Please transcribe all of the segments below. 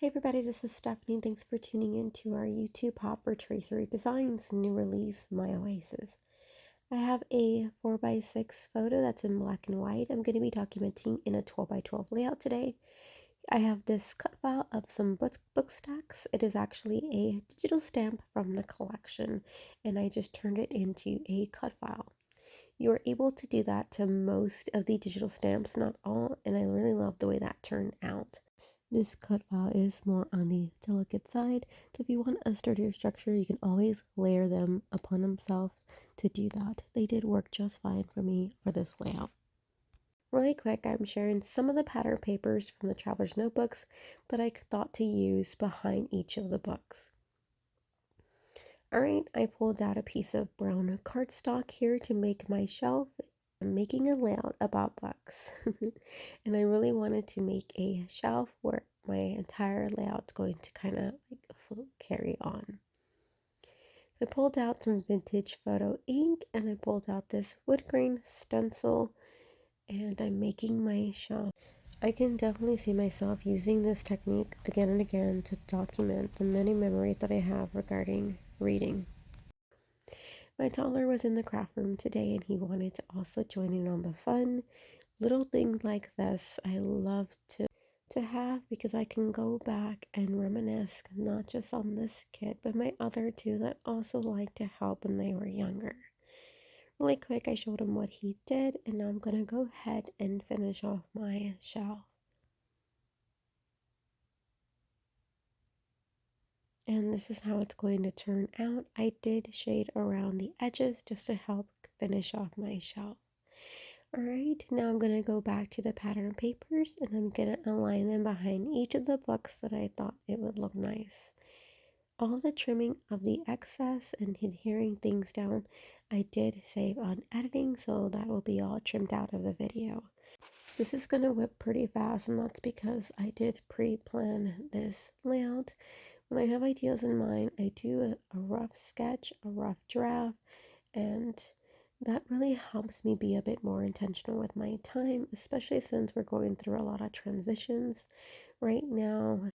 Hey everybody, this is Stephanie. Thanks for tuning in to our YouTube Hop for Traci Reed Designs new release, My Oasis. I have a 4x6 photo that's in black and white. I'm going to be documenting in a 12x12 layout today. I have this cut file of some book stacks. It is actually a digital stamp from the collection, and I just turned it into a cut file. You are able to do that to most of the digital stamps, not all, and I really love the way that turned out. This cut file is more on the delicate side, so if you want a sturdier structure, you can always layer them upon themselves to do that. They did work just fine for me for this layout. Really quick, I'm sharing some of the pattern papers from the Traveler's Notebooks that I thought to use behind each of the books. Alright, I pulled out a piece of brown cardstock here to make my shelf. I'm making a layout about books. And I really wanted to make a shelf where my entire layout's going to kind of like carry on. So I pulled out some vintage photo ink and I pulled out this wood grain stencil and I'm making my shelf. I can definitely see myself using this technique again and again to document the many memories that I have regarding reading. My toddler was in the craft room today and he wanted to also join in on the fun. Little things like this I love to have because I can go back and reminisce not just on this kid but my other two that also liked to help when they were younger. Really quick, I showed him what he did and now I'm going to go ahead and finish off my shelf. And this is how it's going to turn out. I did shade around the edges just to help finish off my shelf. Alright, now I'm going to go back to the pattern papers and I'm going to align them behind each of the books that I thought it would look nice. All the trimming of the excess and adhering things down I did save on editing, so that will be all trimmed out of the video. This is going to whip pretty fast and that's because I did pre-plan this layout. When I have ideas in mind, I do a rough sketch, a rough draft, and that really helps me be a bit more intentional with my time, especially since we're going through a lot of transitions right now,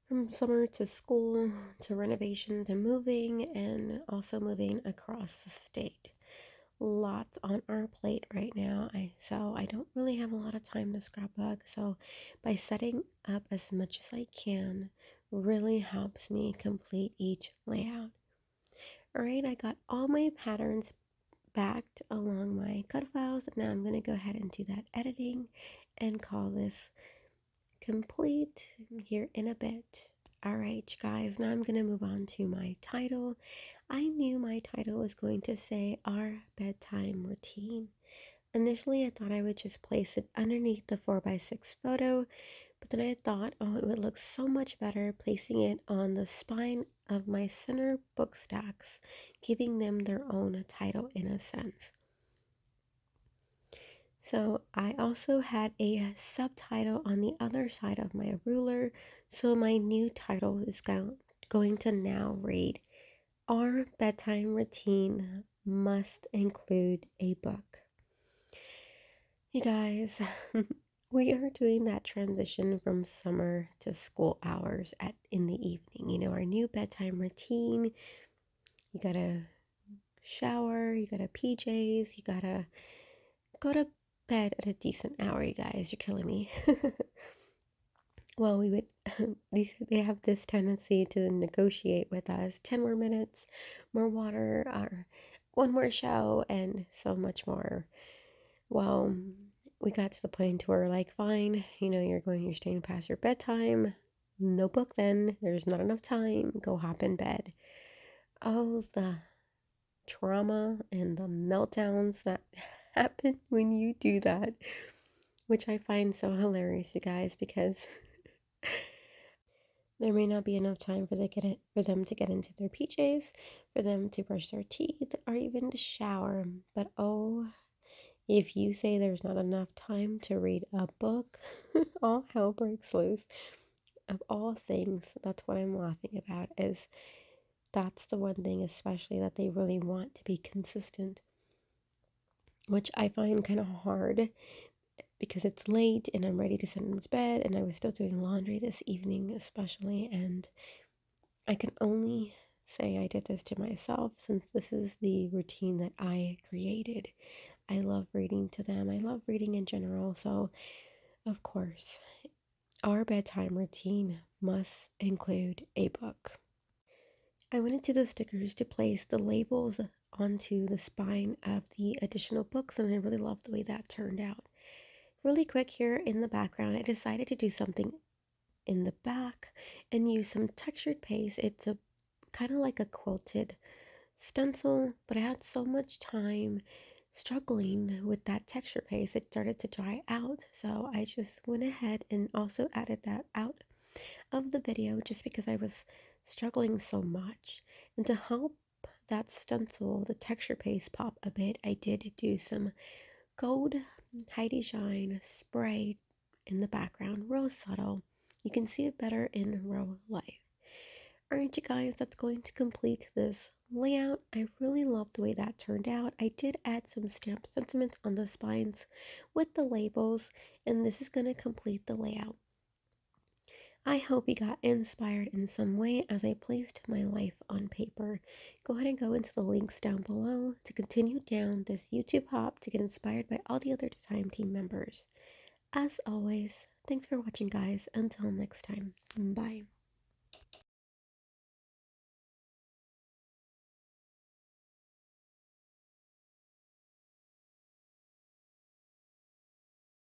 from summer to school to renovation to moving and also moving across the state. Lots on our plate right now. So I don't really have a lot of time to scrapbook. So by setting up as much as I can really helps me complete each layout. Alright, I got all my patterns backed along my cut files. Now I'm going to go ahead and do that editing and call this complete here in a bit. Alright, guys, now I'm going to move on to my title. I knew my title was going to say Our Bedtime Routine. Initially, I thought I would just place it underneath the 4x6 photo, but then I thought, oh, it would look so much better placing it on the spine of my center book stacks, giving them their own title in a sense. So I also had a subtitle on the other side of my ruler. So my new title is going to now read, Our Bedtime Routine Must Include a Book. You guys, we are doing that transition from summer to school hours in the evening. You know, our new bedtime routine. You gotta shower, you gotta PJs, you gotta go to bed at a decent hour, you guys. You're killing me. Well, we would they have this tendency to negotiate with us 10 more minutes, more water, or one more show, and so much more. Well, we got to the point where we're like, fine, you know, you're staying past your bedtime. No book then. There's not enough time. Go hop in bed. Oh, the trauma and the meltdowns that happen when you do that, which I find so hilarious, you guys, because there may not be enough time for them to get into their PJs, for them to brush their teeth, or even to shower. But oh, if you say there's not enough time to read a book, all hell breaks loose. Of all things, that's what I'm laughing about, is that's the one thing especially that they really want to be consistent, which I find kind of hard because it's late and I'm ready to send him to bed, and I was still doing laundry this evening especially, and I can only say I did this to myself since this is the routine that I created. I love reading to them. I love reading in general, so of course, our bedtime routine must include a book. I went into the stickers to place the labels onto the spine of the additional books, and I really love the way that turned out. Really quick here in the background, I decided to do something in the back and use some textured paste. It's a kind of like a quilted stencil, but I had so much time struggling with that texture paste, it started to dry out. So I just went ahead and also added that out of the video just because I was struggling so much. And to help that stencil, the texture paste pop a bit, I did do some gold Heidi Shine spray in the background, real subtle. You can see it better in real life. Alright, you guys, that's going to complete this layout. I really love the way that turned out. I did add some stamp sentiments on the spines with the labels, and this is going to complete the layout. I hope you got inspired in some way as I placed my life on paper. Go ahead and go into the links down below to continue down this YouTube hop to get inspired by all the other Time Team members. As always, thanks for watching, guys. Until next time, bye.